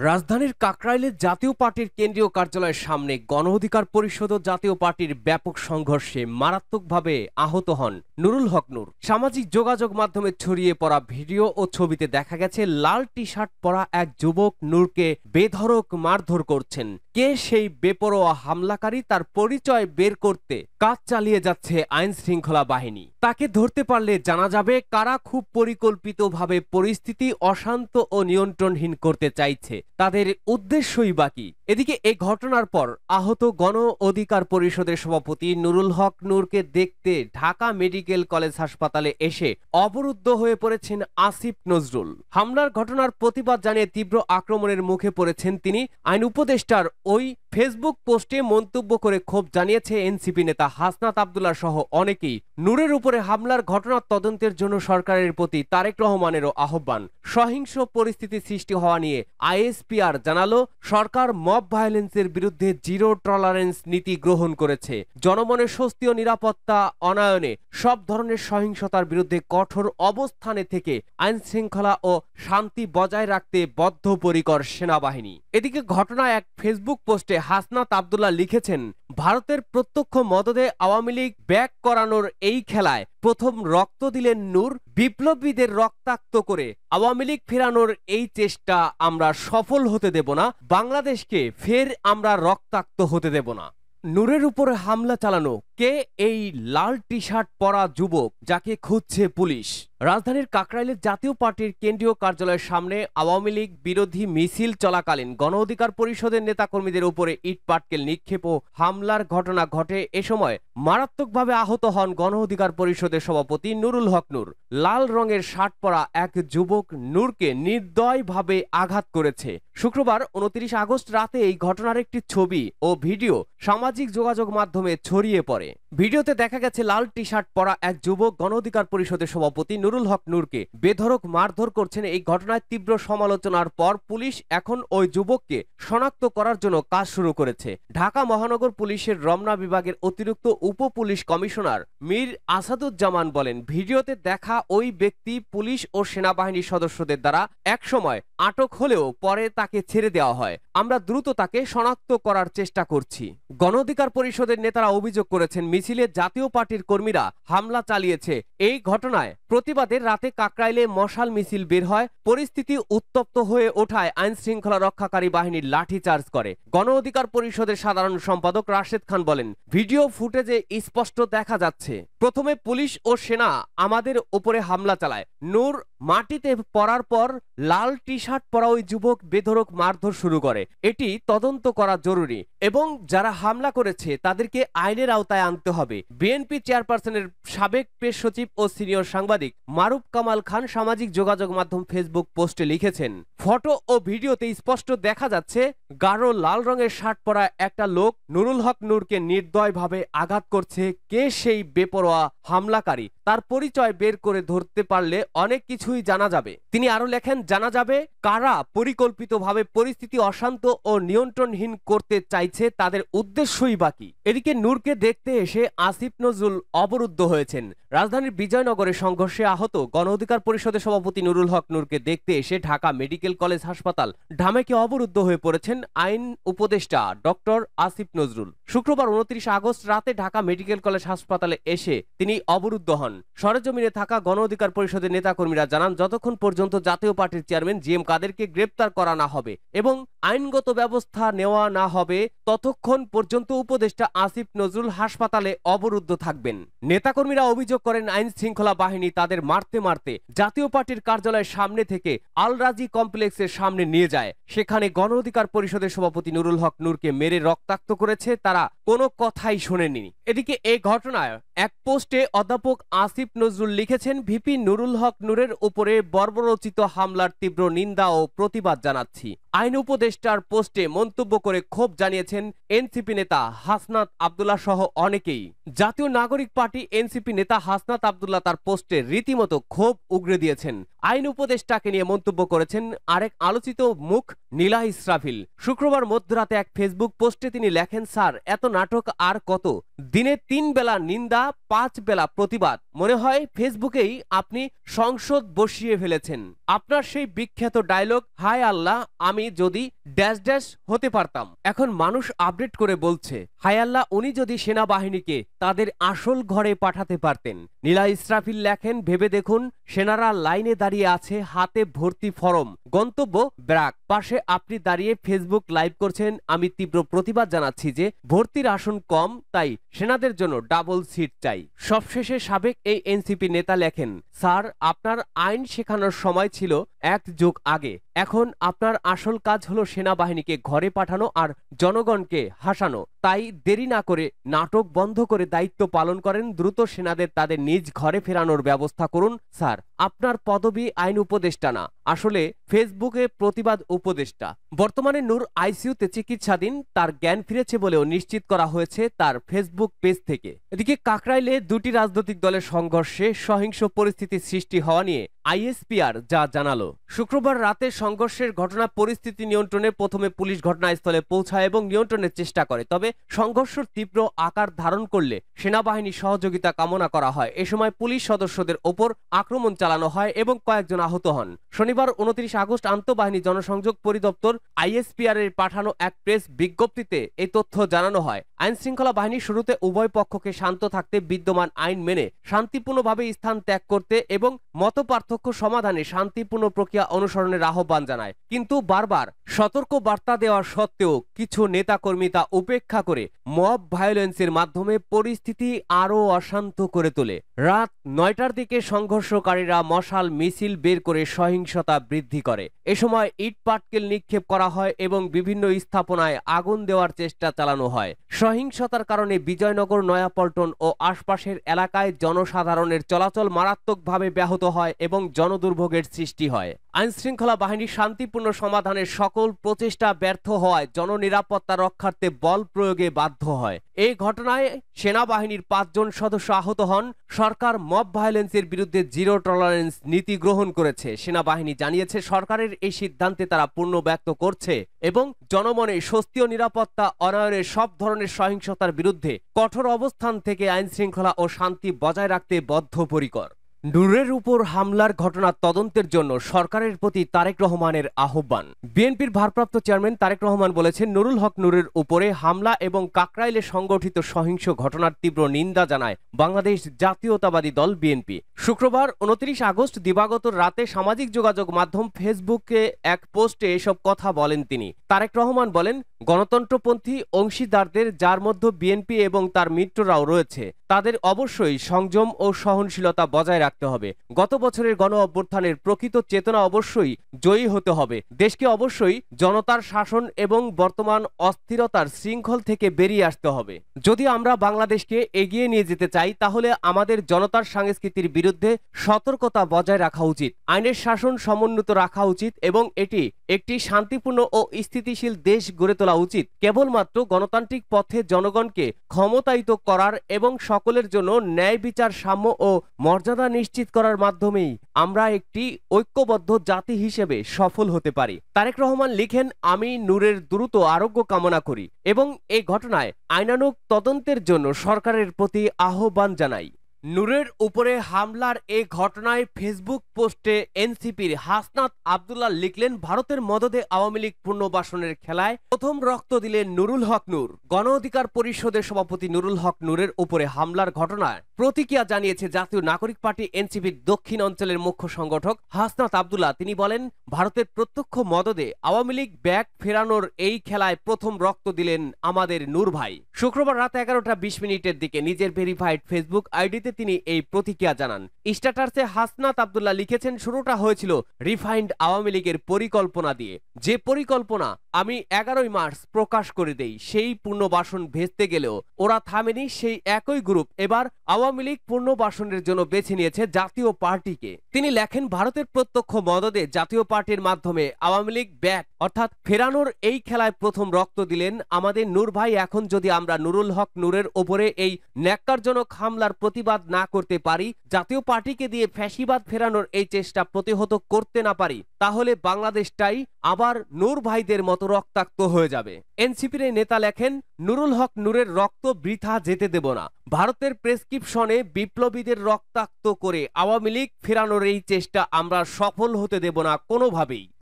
রাজধানীর কাকরাইলে জাতীয় পার্টির কেন্দ্রীয় কার্যালয়ের সামনে গণ অধিকার পরিষদ ও জাতীয় পার্টির ব্যাপক সংঘর্ষে মারাত্মকভাবে আহত হন নুরুল হক নূর। সামাজিক যোগাযোগ মাধ্যমে ছড়িয়ে পড়া ভিডিও ও ছবিতে দেখা গেছে লাল টি শার্ট পরা এক যুবক নূরকে বেধড়ক মারধর করছেন। কে সেই বেপরোয়া হামলাকারী তার পরিচয় বের করতে কাজ চালিয়ে যাচ্ছে আইন শৃঙ্খলা বাহিনী। তাকে ধরতে পারলে জানা যাবে কারা খুব পরিকল্পিতভাবে পরিস্থিতি অশান্ত ও নিয়ন্ত্রণহীন করতে চাইছে, তাদের উদ্দেশ্যই বাকি। এদিকে এই ঘটনার পর আহত গণ অধিকার পরিষদের সভাপতি নুরুল হক নূরকে দেখতে ঢাকা মেডিকেল কলেজ হাসপাতালে এসে অবরুদ্ধ হয়ে পড়েছেন আসিফ নজরুল। হামলার ঘটনার প্রতিবাদ জানিয়ে তীব্র আক্রমণের মুখে পড়েছেন তিনি। আইন উপদেষ্টার ওই ফেসবুক পোস্টে মন্তব্য করে ক্ষোভ জানিয়েছে এনসিপি নেতা হাসনাত আব্দুল্লাহ সহ অনেকেই। নূরের উপরে হামলার ঘটনার তদন্তের জন্য সরকারের প্রতি তারেক রহমানেরও আহ্বান। সহিংস পরিস্থিতি সৃষ্টি হওয়া নিয়ে আইএসপিআর জানালো, সরকার মব ভায়োলেন্সের বিরুদ্ধে জিরো টলারেন্স নীতি গ্রহণ করেছে। জনমনের স্বস্তি ও নিরাপত্তা অনায়নে সব ধরনের সহিংসতার বিরুদ্ধে কঠোর অবস্থানে থেকে আইন শৃঙ্খলা ও শান্তি বজায় রাখতে বদ্ধপরিকর সেনাবাহিনী। এদিকে ঘটনায় এক ফেসবুক পোস্টে হাসনাত আব্দুল্লাহ লিখেছেন, ভারতের প্রত্যক্ষ মদদে আওয়ামী লীগ ব্যাক করানোর এই খেলায় প্রথম রক্ত দিলেন নূর। বিপ্লবীদের রক্তাক্ত করে আওয়ামী লীগ ফেরানোর এই চেষ্টা আমরা সফল হতে দেব না। বাংলাদেশকে ফের আমরা রক্তাক্ত হতে দেব না। নূরের উপরে হামলা চালানো কে এই লাল টি শার্ট পরা যুবক যাকে খুঁজছে পুলিশ? রাজধানীর কাকরাইলের জাতীয় পার্টির কেন্দ্রীয় কার্যালয়ের সামনে আওয়ামী লীগ বিরোধী মিছিল চলাকালীন গণ অধিকার পরিষদের নেতাকর্মীদের উপরে ইট পাটকেল নিক্ষেপ ও হামলার ঘটনা ঘটে। এ সময় মারাত্মকভাবে আহত হন গণ অধিকার পরিষদের সভাপতি নুরুল হক নূর। লাল রঙের শার্ট পরা এক যুবক নূরকে নির্দয়ভাবে আঘাত করেছে। শুক্রবার 29 আগস্ট রাতে এই ঘটনার একটি ছবি ও ভিডিও সামাজিক যোগাযোগ মাধ্যমে ছড়িয়ে পড়ে। ভিডিওতে দেখা গেছে লাল টি শার্ট পরা এক যুবক গণ অধিকার পরিষদের সভাপতি নুরুল হক নূরকে বেধড়ক মারধর করছেন। এই ঘটনায় তীব্র সমালোচনার পর পুলিশ এখন ওই যুবককে শনাক্ত করার জন্য কাজ শুরু করেছে। ঢাকা মহানগর পুলিশের রমনা বিভাগের অতিরিক্ত উপ পুলিশ কমিশনার মীর আসাদুজ্জামান বলেন, ভিডিওতে দেখা ওই ব্যক্তি পুলিশ ও সেনাবাহিনীর সদস্যদের দ্বারা একসময় আটক হলেও পরে তাকে ছেড়ে দেওয়া হয়। আমরা দ্রুত তাকে শনাক্ত করার চেষ্টা করছি। গণ অধিকার পরিষদের নেতারা অভিযোগ করেছেন, মিছিলে জাতীয় পার্টির কর্মীরা হামলা চালিয়েছে। এই ঘটনায় প্রতিবাদের রাতে কাকরাইলে মশাল মিছিল বের হয়। পরিস্থিতি উত্তপ্ত হয়ে ওঠায় আইন শৃঙ্খলা রক্ষাকারী বাহিনীর লাঠিচার্জ করে। গণ অধিকার পরিষদের সাধারণ সম্পাদক রাশেদ খান বলেন, ভিডিও ফুটেজে স্পষ্ট দেখা যাচ্ছে প্রথমে পুলিশ ও সেনা আমাদের উপরে হামলা চালায়। নূর মাটিতে পড়ার পর লাল টি শার্ট পরা ওই যুবক বেধড়ক মারধর শুরু করে। এটি তদন্ত করা জরুরি এবং যারা হামলা করেছে তাদেরকে আইনের আওতায় আনতে হবে। বিএনপি চেয়ারপারসনের সাবেক প্রেস সচিব ও সিনিয়র সাংবাদিক মারুফ কামাল খান সামাজিক যোগাযোগ মাধ্যম ফেসবুক পোস্টে লিখেছেন, ফটো ও ভিডিওতে স্পষ্ট দেখা যাচ্ছে গাঢ় লাল রঙের শার্ট পরা একটা লোক নুরুল হক নূরকে নির্দয়ভাবে আঘাত করছে। কে সেই বেপরোয়া হামলাকারী তার পরিচয় বের করে ধরতে পারলে অনেক কিছুই জানা যাবে। তিনি আরো লেখেন, জানা যাবে কারা পরিকল্পিতভাবে পরিস্থিতি অশান্ত ও নিয়ন্ত্রণহীন করতে চাইছে, তাদের উদ্দেশ্যই বাকি। এদিকে নূরকে দেখতে এসে আসিফ নজরুল অবরুদ্ধ হয়েছেন। রাজধানীর বিজয়নগরে সংঘর্ষে আহত গণ অধিকার পরিষদের সভাপতি নুরুল হক নূরকে দেখতে এসে ঢাকা মেডিকেল কলেজ হাসপাতাল ঢামেকে অবরুদ্ধ হয়ে পড়েছেন আইন উপদেষ্টা ডক্টর আসিফ নজরুল। শুক্রবার 29 আগস্ট রাতে ঢাকা মেডিকেল কলেজ হাসপাতালে এসে তিনি অবরুদ্ধ হন। সরেজমিনে থাকা গণ অধিকার পরিষদের নেতাকর্মীরা জানান, যতক্ষণ পর্যন্ত জাতীয় পার্টির চেয়ারম্যান জি এম কাদেরকে গ্রেপ্তার করা না হবে এবং আইনগত ব্যবস্থা নেওয়া না হবে ততক্ষণ পর্যন্ত উপদেষ্টা আসিফ নজরুল হাসপাতালে অবরুদ্ধ থাকবেন। নেতাকর্মীরা অভিযোগ করেন, আইন শৃঙ্খলা বাহিনী তাদের মারতে মারতে জাতীয় পার্টির কার্যালয়ের সামনে থেকে আল রাজি কমপ্লেক্সের সামনে নিয়ে যায়। সেখানে গণ অধিকার পরিষদের সভাপতি নুরুল হক নূরকে মেরে রক্তাক্ত করেছে। তারা কোনো কথাই শোনেনি। এদিকে এই ঘটনায় এক পোস্টে অধ্যাপক আসিফ নজরুল লিখেছেন, ভিপি নুরুল হক নূরের উপরে বর্বরোচিত হামলার তীব্র নিন্দা ও প্রতিবাদ জানাচ্ছি। আইন উপদেষ্টার পোস্টে মন্তব্য করে ক্ষোভ জানিয়েছেন এনসিপি নেতা হাসনাত আব্দুল্লাহ সহ অনেকেই। জাতীয় নাগরিক পার্টি এনসিপি নেতা হাসনাত আব্দুল্লাহ তার পোস্টে রীতিমতো ক্ষোভ উগরে দিয়েছেন। আইন উপদেষ্টাকে নিয়ে মন্তব্য করেছেন আরেক আলোচিত মুখ নীলা ইসরাফিল। শুক্রবার মধ্যরাতে এক ফেসবুক পোস্টে তিনি লেখেন, স্যার এত নাটক আর কত? দিনে 3 বেলা নিন্দা, 5 বেলা প্রতিবাদ। মনে হয় ফেসবুকেই আপনি সংসদ বসিয়ে ফেলেছেন। আপনার সেই বিখ্যাত ডায়লগ, হায় আল্লাহ আমি যদি ড্যাশ ড্যাশ হতে পারতাম। এখন মানুষ আপডেট করে বলছে, হায় আল্লাহ, উনি যদি সেনাবাহিনীকে তাদের আসল ঘরে পাঠাতে পারতেন। নীলা ইসরাফিল লেখেন, ভেবে দেখুন, সেনারা লাইনে দাঁড়িয়ে আছে, হাতে ভর্তি ফরম, গন্তব্য ব্র্যাক, পাশে আপনি দাঁড়িয়ে ফেসবুক লাইভ করছেন। আমি তীব্র প্রতিবাদ জানাচ্ছি যে ভর্তির আসন কম, তাই সেনাদের জন্য ডাবল সিট চাই। সবশেষে সাবেক এই এনসিপি নেতা লেখেন, স্যার, আপনার আইন শেখানোর সময় ছিল 1 যুগ আগে। এখন আপনার আসল কাজ হলো সেনাবাহিনীকে ঘরে পাঠানো আর জনগণকে হাসানো। তাই দেরি না করে নাটক বন্ধ করে দায়িত্ব পালন করেন। দ্রুত সেনাদের তাদের নিজ ঘরে ফেরানোর ব্যবস্থা করুন। স্যার, আপনার পদবি আইন উপদেষ্টা না, আসলে ফেসবুকে প্রতিবাদ উপদেষ্টা। বর্তমানে নূর আইসিইউতে চিকিৎসাধীন। তার জ্ঞান ফিরেছে বলেও নিশ্চিত করা হয়েছে তার ফেসবুক পেজ থেকে। এদিকে কাকরাইলে দুটি রাজনৈতিক দলের সংঘর্ষে সহিংস পরিস্থিতি সৃষ্টি হওয়া নিয়ে আইএসপিআর যা জানালো। শুক্রবার রাতে সংঘর্ষের ঘটনা পরিস্থিতি নিয়ন্ত্রণে প্রথমে পুলিশ ঘটনাস্থলে পৌঁছায় এবং নিয়ন্ত্রণের চেষ্টা করে। তবে সংঘর্ষ তীব্র আকার ধারণ করলে সেনাবাহিনীর সহযোগিতা কামনা করা হয়। এ সময় পুলিশ সদস্যদের ওপর আক্রমণ চালানো হয় এবং কয়েকজন আহত হন। শনিবার 29 আগস্ট আন্তঃবাহিনী জনসংযোগ পরিদপ্তর আইএসপিআর এর পাঠানো এক প্রেস বিজ্ঞপ্তিতে এই তথ্য জানানো হয়। আইন শৃঙ্খলা বাহিনী শুরুতে উভয় পক্ষকে শান্ত থাকতে, বিদ্যমান আইন মেনে শান্তিপূর্ণভাবে স্থান ত্যাগ করতে এবং মতপার্থক্য সমাধানে শান্তিপূর্ণ প্রক্রিয়া অনুসরণের আহ্বান জানায়। কিন্তু বারবার সতর্ক বার্তা দেওয়া সত্ত্বেও কিছু নেতাকর্মী তা উপেক্ষা করে মব ভায়োলেন্সের মাধ্যমে পরিস্থিতি আরও অশান্ত করে তোলে। রাত 9টার দিকে সংঘর্ষকারীরা মশাল মিছিল বের করে সহিংসতা বৃদ্ধি করে। এ সময় ইট পাটকেল নিক্ষেপ করা হয় এবং বিভিন্ন স্থাপনায় আগুন দেওয়ার চেষ্টা চালানো হয়। সহিংসতার কারণে বিজয়নগর, নয়াপল্টন ও আশপাশের এলাকায় জনসাধারণের চলাচল মারাত্মকভাবে ব্যাহত হয় এবং জনদুর্ভোগের সৃষ্টি হয়। আইনশৃঙ্খলা বাহিনী শান্তিপূর্ণ সমাধানের সকল প্রচেষ্টা ব্যর্থ হওয়ায় জননিরাপত্তা রক্ষার্থে বল প্রয়োগে বাধ্য হয়। এই ঘটনায় সেনাবাহিনীর 5 জন সদস্য আহত হন। সরকার মব ভায়োলেন্সের বিরুদ্ধে জিরো টলারেন্স নীতি গ্রহণ করেছে। সেনাবাহিনী জানিয়েছে, সরকারের এই সিদ্ধান্তে তারা পূর্ণ ব্যক্ত করছে এবং জনমনে স্বস্তি ও নিরাপত্তা অনায়নের সব ধরনের সহিংসতার বিরুদ্ধে কঠোর অবস্থান থেকে আইনশৃঙ্খলা ও শান্তি বজায় রাখতে বদ্ধপরিকর। নূরের উপর হামলার ঘটনা তদন্তের জন্য সরকারের প্রতি তারেক রহমানের আহ্বান। বিএনপির ভারপ্রাপ্ত চেয়ারম্যান তারেক রহমান বলেছেন, নুরুল হক নূরের উপরে হামলা এবং কাকরাইলে সংগঠিত সহিংস ঘটনার তীব্র নিন্দা জানায় বাংলাদেশ জাতীয়তাবাদী দল বিএনপি। শুক্রবার 29 আগস্ট দিবাগত রাতে সামাজিক যোগাযোগ মাধ্যম ফেসবুকে এক পোস্টে এসব কথা বলেন তিনি। তারেক রহমান বলেন, গণতন্ত্রপন্থী অংশীদারদের, যার মধ্যে বিএনপি এবং তার মিত্ররাও রয়েছে, তাদের অবশ্যই সংযম ও সহনশীলতা বজায় রাখতে হবে। গত বছরের গণ অভ্যুত্থানের প্রকৃত চেতনা অবশ্যই জয়ী হতে হবে। দেশকে অবশ্যই জনতার শাসন এবং বর্তমান অস্থিরতার শৃঙ্খল থেকে বেরিয়ে আসতে হবে। যদি আমরা বাংলাদেশকে এগিয়ে নিয়ে যেতে চাই, তাহলে আমাদের জনতার সংস্কৃতির বিরুদ্ধে সতর্কতা বজায় রাখা উচিত, আইনের শাসন সমুন্নত রাখা উচিত এবং এটি একটি শান্তিপূর্ণ ও স্থিতিশীল দেশ গড়ে তোলা উচিত। কেবলমাত্র গণতান্ত্রিক পথে জনগণকে ক্ষমতায়িত করার এবং সকলের জন্য ন্যায় বিচার, সাম্য ও মর্যাদা নিশ্চিত করার মাধ্যমেই আমরা একটি ঐক্যবদ্ধ জাতি হিসেবে সফল হতে পারি। তারেক রহমান লিখেন, আমি নূরের দ্রুত আরোগ্য কামনা করি এবং এই ঘটনায় আইনানুগ তদন্তের জন্য সরকারের প্রতি আহ্বান জানাই। নূরের উপরে হামলার এই ঘটনায় ফেসবুক পোস্টে এনসিপির হাসনাত আব্দুল্লাহ লিখলেন, ভারতের মদদে আওয়ামী লীগ পুনর্বাসনের খেলায় প্রথম রক্ত দিলেন নুরুল হক নূর। গণ অধিকার পরিষদের সভাপতি নুরুল হক নূরের উপরে হামলার ঘটনায় প্রতিক্রিয়া জানিয়েছে জাতীয় নাগরিক পার্টি এনসিপির দক্ষিণ অঞ্চলের মুখ্য সংগঠক হাসনাত আব্দুল্লাহ। তিনি বলেন, ভারতের প্রত্যক্ষ মদদে আওয়ামী লীগ ব্যাক ফেরানোর এই খেলায় প্রথম রক্ত দিলেন আমাদের নূর ভাই। শুক্রবার রাত 11:20 দিকে নিজের ভেরিফাইড ফেসবুক আইডিতে তিনি এই প্রতিক্রিয়া জানান। স্ট্যাটাসে হাসনাত আব্দুল্লাহ লিখেছেন, শুরুটা হয়েছিল রিফাইন্ড আওয়ামী লীগের পরিকল্পনা দিয়ে, যে পরিকল্পনা আমি 11 মার্চ প্রকাশ করে দেই। সেই পুনর্বাসন ভেস্তে গেলেও ওরা থামেনি। সেই একই গ্রুপ এবার আওয়ামী লীগ পুনর্বাসনের জন্য বেছে নিয়েছে জাতীয় পার্টিকে। তিনি লেখেন, ভারতের প্রত্যক্ষ মদদে জাতীয় পার্টির মাধ্যমে আওয়ামী লীগ ব্যাক অর্থাৎ ফেরানোর এই খেলায় প্রথম রক্ত দিলেন আমাদের নূর ভাই। এখন যদি আমরা নুরুল হক নূরের ওপরে এই ন্যাক্কারজনক হামলার প্রতিবাদ না করতে পারি, জাতীয় পার্টিকে দিয়ে ফ্যাসিবাদ ফেরানোর এই চেষ্টা প্রতিহত করতে না পারি, তাহলে বাংলাদেশটাই আবার নূর ভাইদের মতো রক্তাক্ত হয়ে যাবে। এনসিপির নেতা লেখেন, নুরুল হক নূরের রক্ত বৃথা যেতে দেব না। ভারতের প্রেসক্রিপশনে বিপ্লবীদের রক্তাক্ত করে আওয়ামী লীগ ফেরানোর এই চেষ্টা আমরা সফল হতে দেব না কোনোভাবেই।